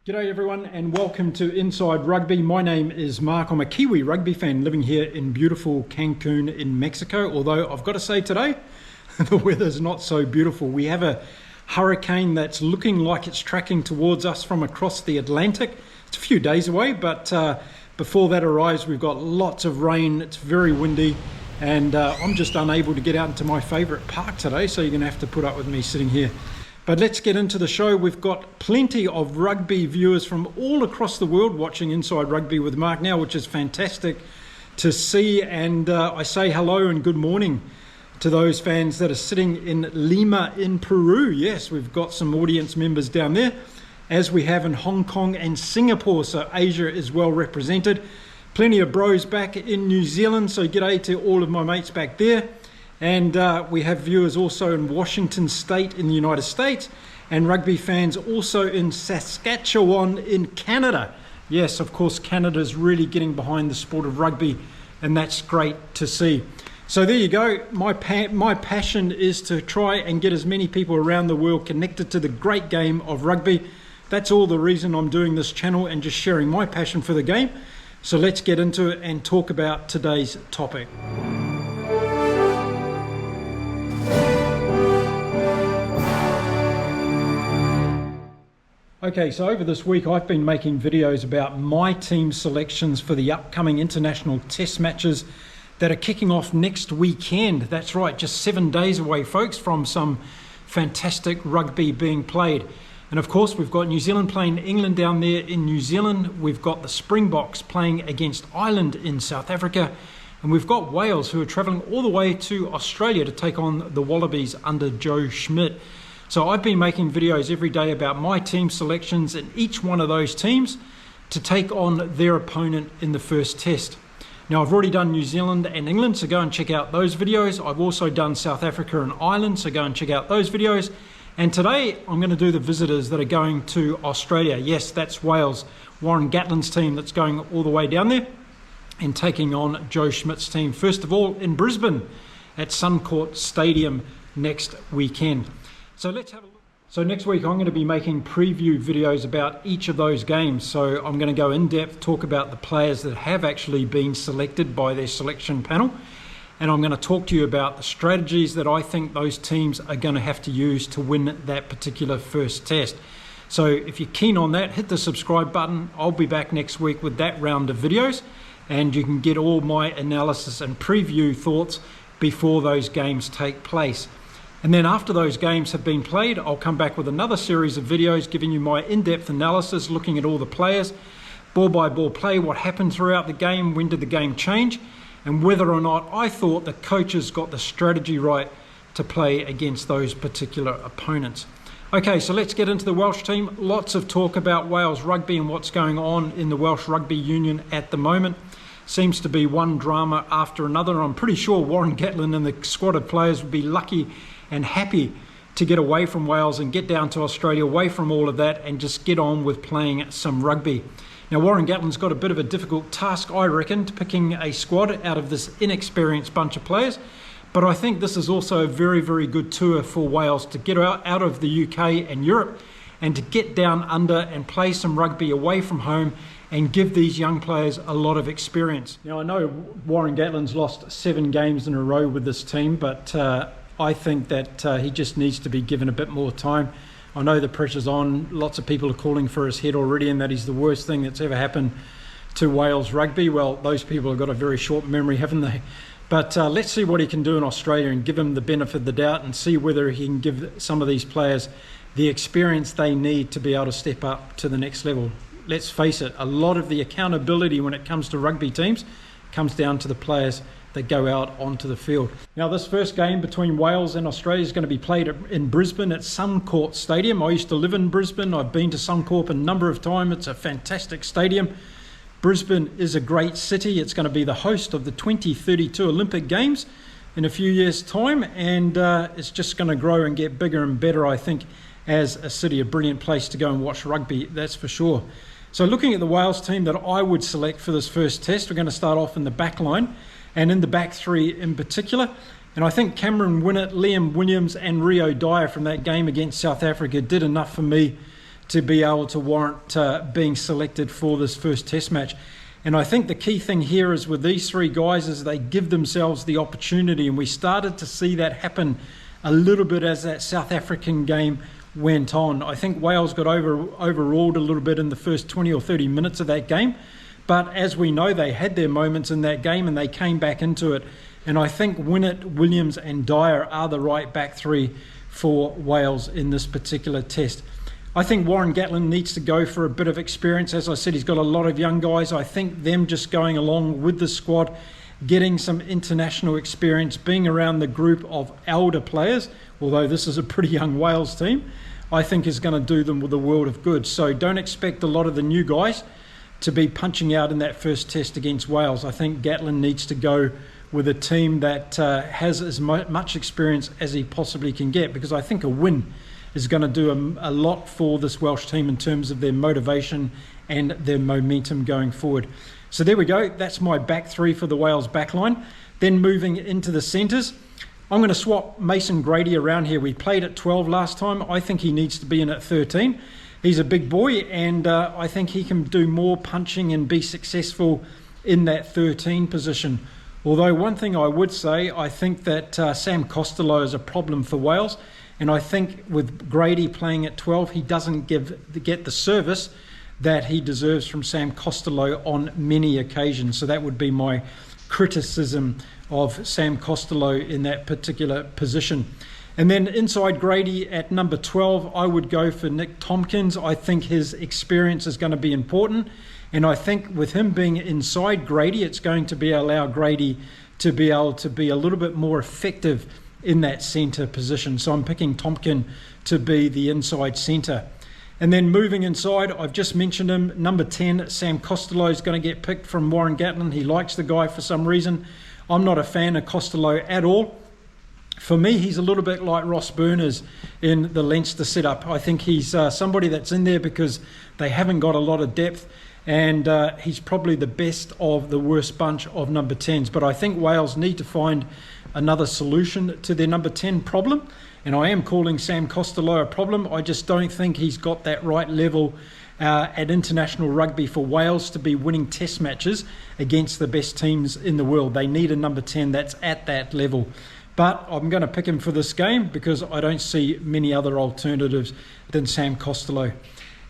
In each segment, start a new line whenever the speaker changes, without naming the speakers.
G'day everyone and welcome to Inside Rugby. My name is Mark. I'm a Kiwi rugby fan living here in beautiful Cancun in Mexico. Although I've got to say today, the weather's not so beautiful. We have a hurricane that's looking like it's tracking towards us from across the Atlantic. It's a few days away, but before that arrives, we've got lots of rain. It's very windy and I'm just unable to get out into my favourite park today, so you're going to have to put up with me sitting here. But let's get into the show. We've got plenty of rugby viewers from all across the world watching Inside Rugby with Mark now, which is fantastic to see. And I say hello and good morning to those fans that are sitting in Lima in Peru. Yes, we've got some audience members down there, as we have in Hong Kong and Singapore. So Asia is well represented. Plenty of bros back in New Zealand. So g'day to all of my mates back there. And we have viewers also in Washington State in the United States, and rugby fans also in Saskatchewan in Canada. Yes, of course, Canada's really getting behind the sport of rugby, and that's great to see. So there you go. My passion is to try and get as many people around the world connected to the great game of rugby. That's all the reason I'm doing this channel and just sharing my passion for the game. So let's get into it and talk about today's topic. Okay, so over this week I've been making videos about my team selections for the upcoming international test matches that are kicking off next weekend. That's right, just 7 days away, folks, from some fantastic rugby being played. And of course, we've got New Zealand playing England down there in New Zealand. We've got the Springboks playing against Ireland in South Africa. And we've got Wales, who are travelling all the way to Australia to take on the Wallabies under Joe Schmidt. So I've been making videos every day about my team selections in each one of those teams to take on their opponent in the first test. Now, I've already done New Zealand and England, so go and check out those videos. I've also done South Africa and Ireland, so go and check out those videos. And today I'm going to do the visitors that are going to Australia. Yes, that's Wales, Warren Gatland's team that's going all the way down there and taking on Joe Schmidt's team. First of all, in Brisbane at Suncorp Stadium next weekend. So let's have a look. So next week I'm going to be making preview videos about each of those games. So I'm going to go in depth, talk about the players that have actually been selected by their selection panel. And I'm going to talk to you about the strategies that I think those teams are going to have to use to win that particular first test. So if you're keen on that, hit the subscribe button. I'll be back next week with that round of videos, and you can get all my analysis and preview thoughts before those games take place. And then after those games have been played, I'll come back with another series of videos giving you my in-depth analysis, looking at all the players, ball by ball play, what happened throughout the game, when did the game change, and whether or not I thought the coaches got the strategy right to play against those particular opponents. Okay, so let's get into the Welsh team. Lots of talk about Wales rugby and what's going on in the Welsh Rugby Union at the moment. Seems to be one drama after another. I'm pretty sure Warren Gatland and the squad of players would be lucky and happy to get away from Wales and get down to Australia, away from all of that, and just get on with playing some rugby. Now, Warren Gatland's got a bit of a difficult task, I reckon, to picking a squad out of this inexperienced bunch of players. But I think this is also a very, very good tour for Wales to get out of the UK and Europe and to get down under and play some rugby away from home and give these young players a lot of experience. Now, I know Warren Gatland's lost 7 games in a row with this team, but I think that he just needs to be given a bit more time. I know the pressure's on. Lots of people are calling for his head already, and that he's the worst thing that's ever happened to Wales rugby. Well, those people have got a very short memory, haven't they? But let's see what he can do in Australia and give him the benefit of the doubt and see whether he can give some of these players the experience they need to be able to step up to the next level. Let's face it, a lot of the accountability when it comes to rugby teams comes down to the players that go out onto the field. Now, this first game between Wales and Australia is going to be played in Brisbane at Suncorp Stadium. I used to live in Brisbane. I've been to Suncorp a number of times. It's a fantastic stadium. Brisbane is a great city. It's going to be the host of the 2032 Olympic Games in a few years' time, and it's just going to grow and get bigger and better, I think, as a city. A brilliant place to go and watch rugby, that's for sure. So looking at the Wales team that I would select for this first test, we're going to start off in the back line and in the back three in particular. And I think Cameron Winnett, Liam Williams and Rio Dyer from that game against South Africa did enough for me to be able to warrant being selected for this first test match. And I think the key thing here is with these three guys is they give themselves the opportunity, and we started to see that happen a little bit as that South African game went on. I think Wales got overruled a little bit in the first 20 or 30 minutes of that game, but as we know, they had their moments in that game and they came back into it. And I think Winnett, Williams and Dyer are the right back three for Wales in this particular test. I think Warren Gatland needs to go for a bit of experience. As I said, he's got a lot of young guys. I think them just going along with the squad, getting some international experience, being around the group of elder players, although this is a pretty young Wales team, I think is going to do them with a world of good. So don't expect a lot of the new guys to be punching out in that first test against Wales. I think Gatland needs to go with a team that has as much experience as he possibly can get, because I think a win is going to do a lot for this Welsh team in terms of their motivation and their momentum going forward. So there we go. That's my back three for the Wales backline. Then moving into the centres, I'm going to swap Mason Grady around here. We played at 12 last time. I think he needs to be in at 13. He's a big boy, and I think he can do more punching and be successful in that 13 position. Although one thing I would say, I think that Sam Costello is a problem for Wales. And I think with Grady playing at 12, he doesn't get the service that he deserves from Sam Costello on many occasions. So that would be my criticism of Sam Costello in that particular position. And then inside Grady at number 12, I would go for Nick Tompkins. I think his experience is going to be important. And I think with him being inside Grady, it's going to allow Grady to be able to be a little bit more effective in that centre position. So I'm picking Tompkin to be the inside centre. And then moving inside, I've just mentioned him, number 10, Sam Costello is going to get picked from Warren Gatland. He likes the guy for some reason. I'm not a fan of Costello at all. For me, he's a little bit like Ross Burners in the Leinster setup. I think he's somebody that's in there because they haven't got a lot of depth, and he's probably the best of the worst bunch of number 10s. But I think Wales need to find another solution to their number 10 problem, and I am calling Sam Costello a problem. I just don't think he's got that right level at international rugby for Wales to be winning test matches against the best teams in the world. They need a number 10 that's at that level. But I'm going to pick him for this game because I don't see many other alternatives than Sam Costello.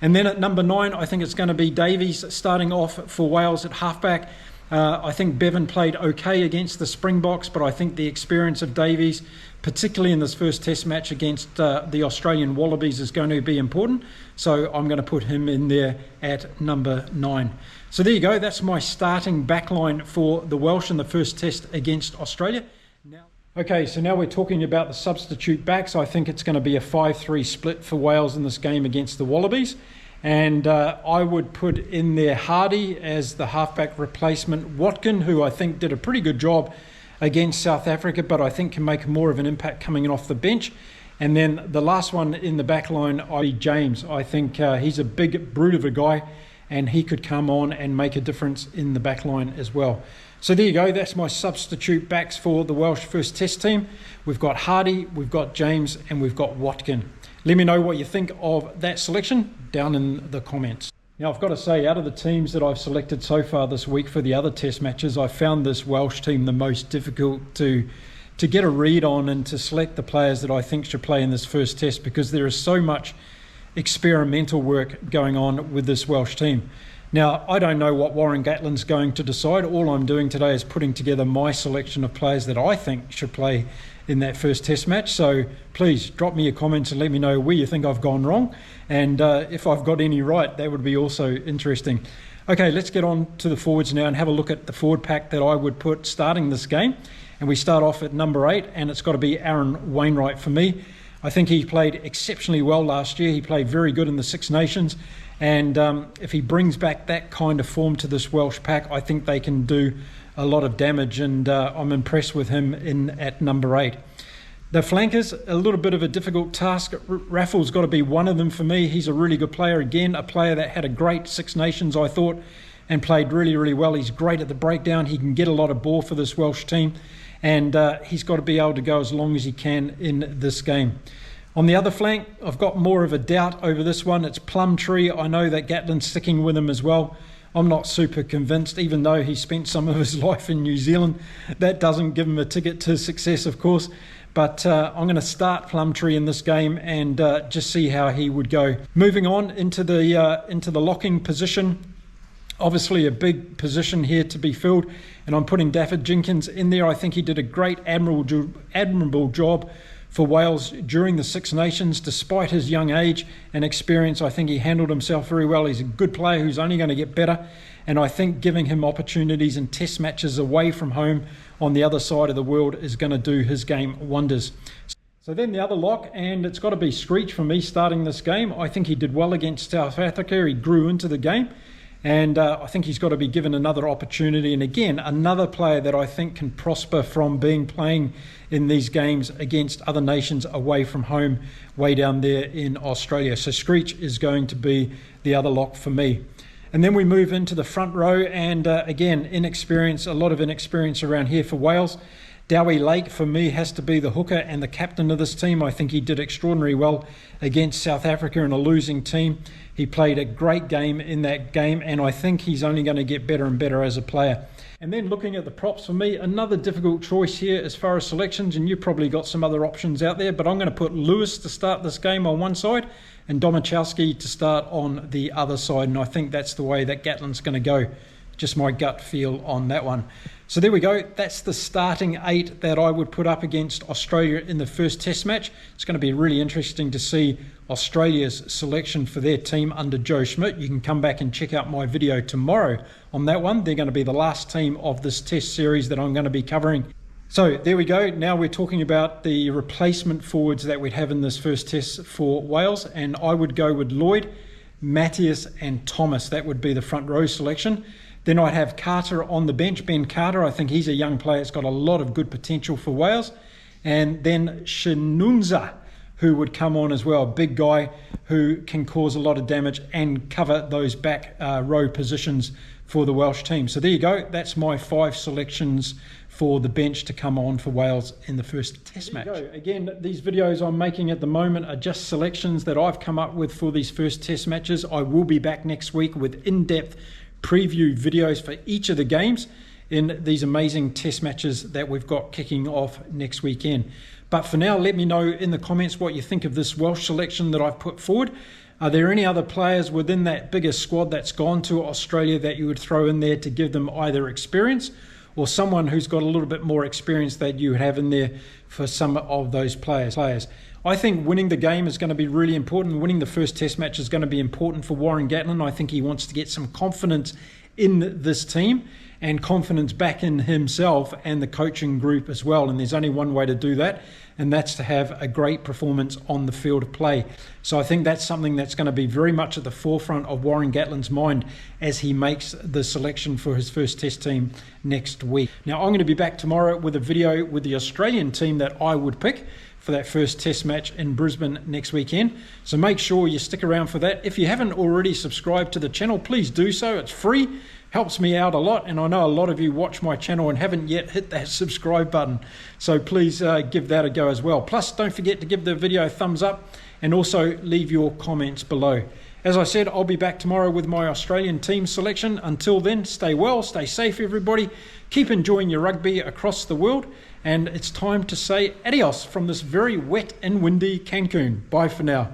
And then at number 9, I think it's going to be Davies starting off for Wales at halfback. I think Bevan played okay against the Springboks, but I think the experience of Davies, particularly in this first test match against the Australian Wallabies, is going to be important. So I'm going to put him in there at number 9. So there you go. That's my starting backline for the Welsh in the first test against Australia. Okay, so now we're talking about the substitute backs. I think it's going to be a 5-3 split for Wales in this game against the Wallabies. And I would put in there Hardy as the halfback replacement. Watkin, who I think did a pretty good job against South Africa, but I think can make more of an impact coming off the bench. And then the last one in the back line, James. I think he's a big brute of a guy, and he could come on and make a difference in the back line as well. So there you go. That's my substitute backs for the Welsh first test team. We've got Hardy, we've got James, and we've got Watkin. Let me know what you think of that selection down in the comments. Now, I've got to say, out of the teams that I've selected so far this week for the other test matches, I found this Welsh team the most difficult to get a read on and to select the players that I think should play in this first test, because there is so much experimental work going on with this Welsh team. Now, I don't know what Warren Gatland's going to decide. All I'm doing today is putting together my selection of players that I think should play in that first test match. So please drop me your comments and let me know where you think I've gone wrong, and if I've got any right, that would be also interesting. Okay, let's get on to the forwards now and have a look at the forward pack that I would put starting this game. And we start off at number 8, and it's got to be Aaron Wainwright for me. I think he played exceptionally well last year. He played very good in the Six Nations, and if he brings back that kind of form to this Welsh pack, I think they can do a lot of damage, and I'm impressed with him at number 8. The flankers, a little bit of a difficult task. Raffle's got to be one of them for me. He's a really good player. Again, a player that had a great Six Nations, I thought, and played really, really well. He's great at the breakdown. He can get a lot of ball for this Welsh team, and he's got to be able to go as long as he can in this game. On the other flank, I've got more of a doubt over this one. It's Plumtree. I know that Gatland's sticking with him as well. I'm not super convinced, even though he spent some of his life in New Zealand. That doesn't give him a ticket to success, of course. But I'm going to start Plumtree in this game and just see how he would go. Moving on into the locking position. Obviously a big position here to be filled, and I'm putting Dafford Jenkins in there. I think he did a great, admirable job for Wales during the Six Nations. Despite his young age and experience, I think he handled himself very well. He's a good player who's only going to get better, and I think giving him opportunities in test matches away from home on the other side of the world is going to do his game wonders. So then the other lock, and it's got to be Screech for me starting this game. I think he did well against South Africa. He grew into the game, and I think he's got to be given another opportunity. And again, another player that I think can prosper from playing in these games against other nations away from home, way down there in Australia. So Screech is going to be the other lock for me. And then we move into the front row, and again, inexperience, a lot of inexperience around here for Wales. Dowie Lake, for me, has to be the hooker and the captain of this team. I think he did extraordinarily well against South Africa in a losing team. He played a great game in that game, and I think he's only going to get better and better as a player. And then looking at the props for me, another difficult choice here as far as selections, and you've probably got some other options out there, but I'm going to put Lewis to start this game on one side and Domachowski to start on the other side, and I think that's the way that Gatland's going to go. Just my gut feel on that one. So there we go. That's the starting 8 that I would put up against Australia in the first test match. It's going to be really interesting to see Australia's selection for their team under Joe Schmidt. You can come back and check out my video tomorrow on that one. They're going to be the last team of this test series that I'm going to be covering. So there we go. Now we're talking about the replacement forwards that we'd have in this first test for Wales, and I would go with Lloyd, Matthias and Thomas. That would be the front row selection. Then I'd have Carter on the bench. Ben Carter, I think he's a young player. It's got a lot of good potential for Wales. And then Shinunza, who would come on as well. Big guy who can cause a lot of damage and cover those back row positions for the Welsh team. So there you go. That's my 5 selections for the bench to come on for Wales in the first test match. Again, these videos I'm making at the moment are just selections that I've come up with for these first test matches. I will be back next week with in-depth preview videos for each of the games in these amazing test matches that we've got kicking off next weekend. But for now, let me know in the comments what you think of this Welsh selection that I've put forward. Are there any other players within that bigger squad that's gone to Australia that you would throw in there to give them either experience, or someone who's got a little bit more experience that you have in there for some of those players? I think winning the game is going to be really important. Winning the first test match is going to be important for Warren Gatland. I think he wants to get some confidence in this team and confidence back in himself and the coaching group as well. And there's only one way to do that, and that's to have a great performance on the field of play. So I think that's something that's going to be very much at the forefront of Warren Gatland's mind as he makes the selection for his first test team next week. Now, I'm going to be back tomorrow with a video with the Australian team that I would pick for that first test match in Brisbane next weekend. So make sure you stick around for that. If you haven't already subscribed to the channel, please do so. It's free, helps me out a lot, and I know a lot of you watch my channel and haven't yet hit that subscribe button. So please give that a go as well. Plus, don't forget to give the video a thumbs up and also leave your comments below. As I said, I'll be back tomorrow with my Australian team selection. Until then, stay well, stay safe, everybody. Keep enjoying your rugby across the world. And it's time to say adios from this very wet and windy Cancun. Bye for now.